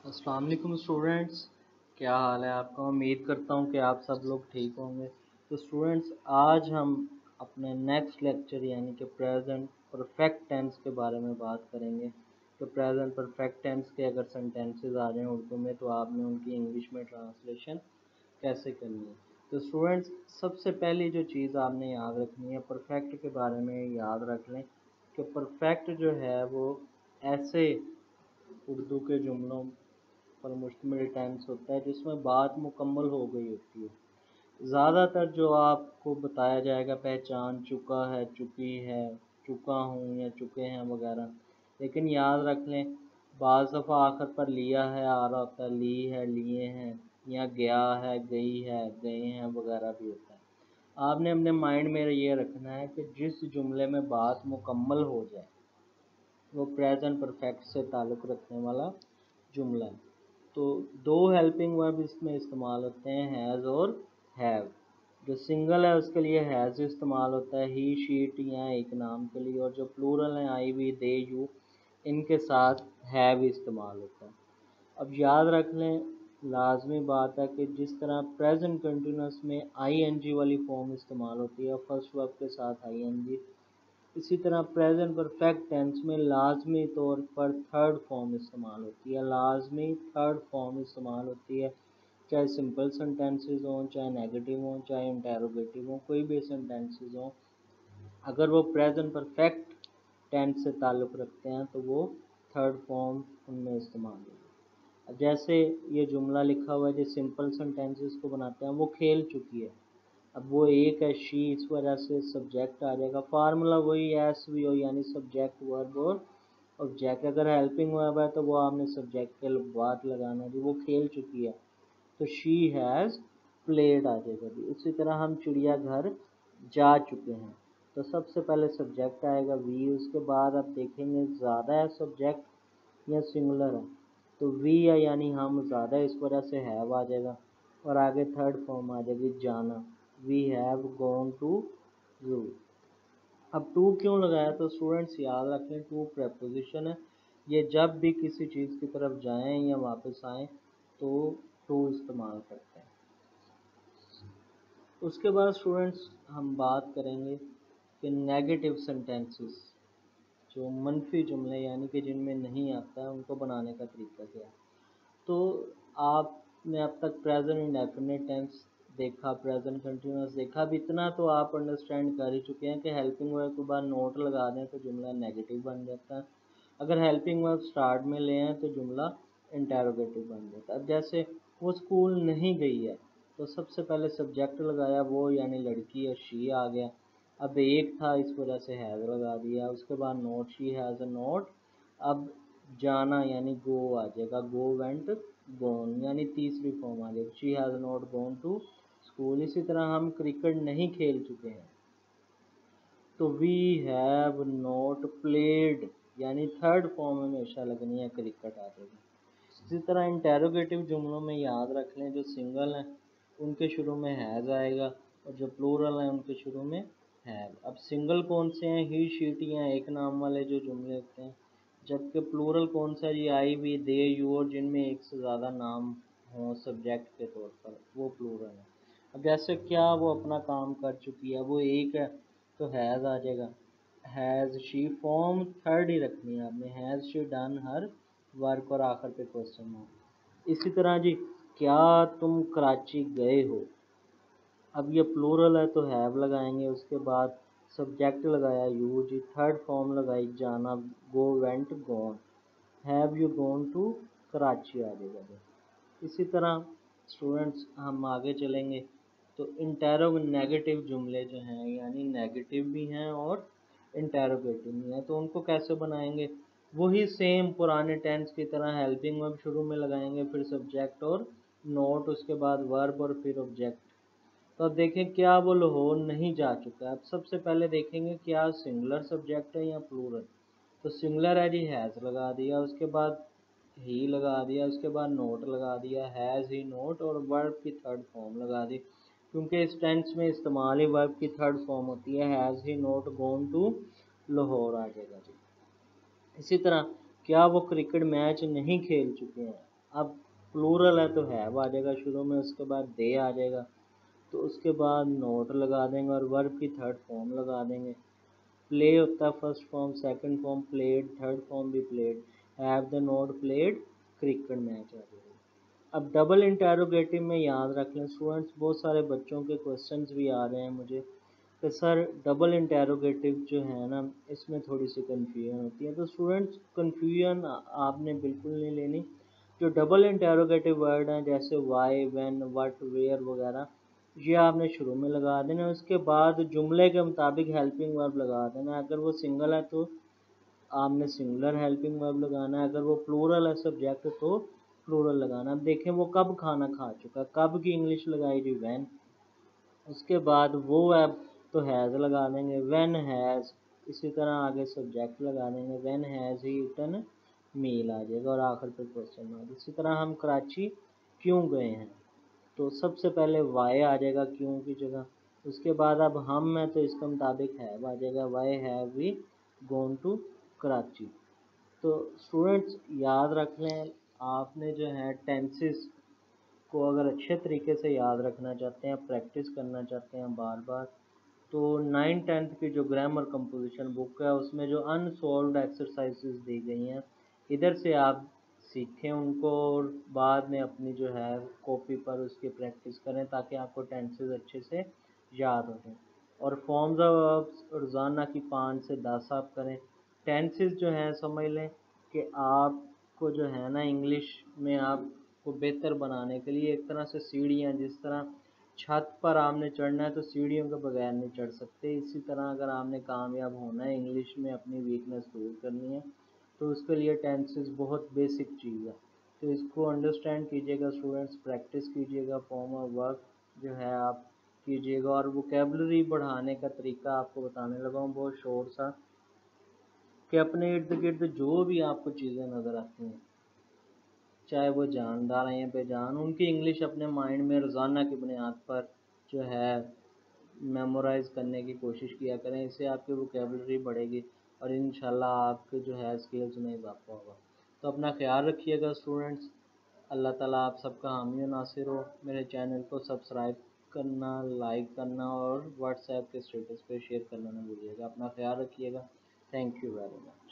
अस्सलाम वालेकुम स्टूडेंट्स, क्या हाल है आपका। उम्मीद करता हूँ कि आप सब लोग ठीक होंगे। तो स्टूडेंट्स, आज हम अपने नेक्स्ट लेक्चर यानी कि प्रेजेंट परफेक्ट टेंस के बारे में बात करेंगे। तो प्रेजेंट परफेक्ट टेंस के अगर सेंटेंसेस आ जाएँ उर्दू में तो आपने उनकी इंग्लिश में ट्रांसलेशन कैसे करनी है। तो स्टूडेंट्स, सबसे पहली जो चीज़ आपने याद रखनी है, परफेक्ट के बारे में याद रख लें कि परफेक्ट जो है वो ऐसे उर्दू के जुमलों पर मुश्तमिल टेंस होता है जिसमें बात मुकम्मल हो गई होती है। ज़्यादातर जो आपको बताया जाएगा पहचान चुका है, चुकी है, चुका हूँ या चुके हैं वगैरह, लेकिन याद रख लें बाज़ दफ़ा आखिर पर लिया है आ रहा होता है, ली है, लिए हैं, या गया है, गई है, गए हैं वगैरह भी होता है। आपने अपने माइंड में ये रखना है कि जिस जुमले में बात मुकम्मल हो जाए वो प्रेजेंट परफेक्ट से ताल्लुक़ रखने वाला जुमला है। तो दो हेल्पिंग वर्ब इसमें इस्तेमाल होते हैं, हैज़ और हैव। जो सिंगल है उसके लिए हैज़ इस्तेमाल होता है, ही, शी, इट या एक नाम के लिए, और जो प्लूरल है आई, वी, दे, यू, इनके साथ हैव इस्तेमाल होता है। अब याद रख लें, लाजमी बात है कि जिस तरह प्रेजेंट कंटिन्यूस में आई एन जी वाली फॉर्म इस्तेमाल होती है फर्स्ट वर्ब के साथ आई एन जी, इसी तरह प्रेजेंट परफेक्ट टेंस में लाजमी तौर पर थर्ड फॉर्म इस्तेमाल होती है। लाजमी थर्ड फॉर्म इस्तेमाल होती है, चाहे सिंपल सेंटेंसेस हों, चाहे नेगेटिव हों, चाहे इंटेरोगेटिव हों, कोई भी सेंटेंसेस हों, अगर वो प्रेजेंट परफेक्ट टेंस से ताल्लुक़ रखते हैं तो वो थर्ड फॉर्म उनमें इस्तेमाल होगी। अब जैसे ये जुमला लिखा हुआ है जो सिंपल सेंटेंसेस को बनाते हैं, वो खेल चुकी है। अब वो एक है शी, इस वजह से सब्जेक्ट आ जाएगा। फार्मूला वही एस वी ओ यानी सब्जेक्ट वर्ब और ऑब्जेक्ट। अगर हेल्पिंग वर्ब है तो वो आपने सब्जेक्ट के बाद लगाना जी, वो खेल चुकी है तो शी हैज़ प्लेड आ जाएगा जी। इसी तरह हम चिड़िया घर जा चुके हैं तो सबसे पहले सब्जेक्ट आएगा वी, उसके बाद आप देखेंगे ज़्यादा है सब्जेक्ट या सिंगुलर है तो वी है यानी हम ज़्यादा, इस वजह से हैव आ जाएगा और आगे थर्ड फॉर्म आ जाएगी जाना, वी हैव गॉन टू जू। अब टू क्यों लगाया, तो स्टूडेंट्स याद रखें टू प्रेपोजिशन है, ये जब भी किसी चीज़ की तरफ जाएं या वापस आएं तो टू इस्तेमाल करते हैं। उसके बाद स्टूडेंट्स हम बात करेंगे कि नेगेटिव सेंटेंसेस, जो मनफी जुमले यानी कि जिनमें नहीं आता है, उनको बनाने का तरीका क्या है। तो आपने अब तक प्रेजेंट इंडेफिनिट टेंस देखा, प्रेजेंट कंटिन्यूअस देखा। अब इतना तो आप अंडरस्टैंड कर ही चुके हैं कि हेल्पिंग वर्ब के बाद नोट लगा दें तो जुमला नेगेटिव बन जाता है। अगर हेल्पिंग वर्ब स्टार्ट में ले आए तो जुमला इंटेरोगेटिव बन जाता है। अब जैसे वो स्कूल नहीं गई है तो सबसे पहले सब्जेक्ट लगाया वो यानी लड़की है, शी आ गया। अब एक था इस वजह से हैज़ लगा दिया, उसके बाद note, she has a note. अब जाना यानी गो आ जाएगा, गो वेंट गॉन यानी तीसरी फॉर्म आ जाएगी, she has not gone to school. इसी तरह हम क्रिकेट नहीं खेल चुके हैं तो वी हैव नॉट प्लेड यानी थर्ड फॉर्म हमेशा लगनी है, क्रिकेट आ जाएगी। इसी तरह इंटेरोगेटिव जुमलों में याद रख लें जो सिंगल हैं उनके शुरू में हैज़ आएगा और जो प्लूरल हैं उनके शुरू में हैव। अब सिंगल कौन से हैं, ही, शी, इट या एक नाम वाले जो जुमले होते हैं, जबकि प्लूरल कौन सा है जी, आई, वी, दे, यू, और जिनमें एक से ज़्यादा नाम हों सब्जेक्ट के तौर पर, वो प्लूरल है। अब जैसे क्या वो अपना काम कर चुकी है, वो एक है तो हैज़ आ जाएगा, हैज़ शी, फॉर्म थर्ड ही रखनी है आपने, has she done her work और आखिर पे क्वेश्चन मार्क। इसी तरह जी क्या तुम कराची गए हो, अब ये प्लूरल है तो हैव लगाएंगे, उसके बाद सब्जेक्ट लगाया यू जी, थर्ड फॉर्म लगाई जाना, go went gone, have you gone to Karachi आ जाएगा जी। इसी तरह स्टूडेंट्स हम आगे चलेंगे तो नेगेटिव जुमले जो हैं यानी नेगेटिव भी हैं और इंटेरोगेटिव भी हैं, तो उनको कैसे बनाएंगे, वही सेम पुराने टेंस की तरह हेल्पिंग वर्ब शुरू में लगाएंगे, फिर सब्जेक्ट और नोट, उसके बाद वर्ब और फिर ऑब्जेक्ट। तो अब देखें क्या वो लाहौर नहीं जा चुका। अब सबसे पहले देखेंगे क्या सिंगुलर सब्जेक्ट है या प्लूरल। तो सिंगुलर है जी, हैज़ लगा दिया, उसके बाद ही लगा दिया, उसके बाद नोट लगा दिया, हैज़ ही नोट, और वर्ब की थर्ड फॉर्म लगा दी, क्योंकि इस टेंस में इस्तेमाल ही वर्ब की थर्ड फॉर्म होती है, has he not gone to Lahore आ जाएगा जी। इसी तरह क्या वो क्रिकेट मैच नहीं खेल चुके हैं, अब प्लूरल है तो हैव आ जाएगा शुरू में, उसके बाद दे आ जाएगा, तो उसके बाद नोट लगा देंगे और वर्ब की थर्ड फॉर्म लगा देंगे। प्ले होता है first form, second form played, third form भी played. Have they not played cricket match आ जाएगा। अब डबल इंटेरोगेटिव में याद रख लें स्टूडेंट्स, बहुत सारे बच्चों के क्वेश्चंस भी आ रहे हैं मुझे कि सर डबल इंटेरोगेटिव जो है ना इसमें थोड़ी सी कन्फ्यूजन होती है। तो स्टूडेंट्स कन्फ्यूजन आपने बिल्कुल नहीं लेनी। जो डबल इंटेरोगेटिव वर्ड हैं जैसे वाई, व्हेन, व्हाट, वेयर वगैरह, ये आपने शुरू में लगा देना। उसके बाद जुमले के मुताबिक हेल्पिंग वर्ब लगा देना। अगर वो सिंगल है तो आपने सिंगुलर हेल्पिंग वर्ब लगाना है, अगर वो प्लूरल है सब्जेक्ट तो प्लूरल लगाना। अब देखें वो कब खाना खा चुका, कब की इंग्लिश लगाई जी व्हेन। उसके बाद वो वर्ब तो हैज़ लगा देंगे, व्हेन हैज़, इसी तरह आगे सब्जेक्ट लगा देंगे, व्हेन हैज़ ही ईटन मील आ जाएगा और आखिर पे क्वेश्चन मार्क। इसी तरह हम कराची क्यों गए हैं, तो सबसे पहले वाई आ जाएगा क्यों की जगह। उसके बाद अब हम है तो इसके मुताबिक हैव आ जाएगा, why have we gone to Karachi. तो स्टूडेंट्स याद रख लें, आपने जो है टेंसेस को अगर अच्छे तरीके से याद रखना चाहते हैं, प्रैक्टिस करना चाहते हैं बार बार, तो 9th-10th की जो ग्रामर कंपोजिशन बुक है उसमें जो अनसॉल्व्ड एक्सरसाइजेज दी गई हैं इधर से आप सीखें उनको और बाद में अपनी जो है कॉपी पर उसकी प्रैक्टिस करें ताकि आपको टेंसेस अच्छे से याद हो जाएं। और फॉर्म्स ऑफ वर्ब्स रोज़ाना की 5 से 10 आप करें। टेंसेस जो हैं समझ लें कि आपको जो है ना इंग्लिश में आपको बेहतर बनाने के लिए एक तरह से सीढ़ियाँ, जिस तरह छत पर आपने चढ़ना है तो सीढ़ियों के बगैर नहीं चढ़ सकते, इसी तरह अगर आपने कामयाब होना है इंग्लिश में अपनी वीकनेस दूर करनी है तो उसके लिए टेंसेस बहुत बेसिक चीज़ है। तो इसको अंडरस्टैंड कीजिएगा स्टूडेंट्स, प्रैक्टिस कीजिएगा, फॉर्म ऑफ वर्क जो है आप कीजिएगा। और वोकेबलरी बढ़ाने का तरीका आपको बताने लगा हूँ बहुत शॉर्ट सा, कि अपने इर्द गिर्द जो भी आपको चीज़ें नज़र आती हैं चाहे वो जानदार हैं या बेजान, उनकी इंग्लिश अपने माइंड में रोज़ाना की बुनियाद पर जो है मेमोराइज़ करने की कोशिश किया करें। इससे आपकी वोकेबलरी बढ़ेगी और इंशाल्लाह आपके जो है स्किल्स में इजाफा होगा। तो अपना ख्याल रखिएगा स्टूडेंट्स, अल्लाह ताला आप सबका हामी और नासिर हो। मेरे चैनल को सब्सक्राइब करना, लाइक करना और व्हाट्सएप के स्टेटस पे शेयर करना ना भूलिएगा। अपना ख्याल रखिएगा। Thank you very much.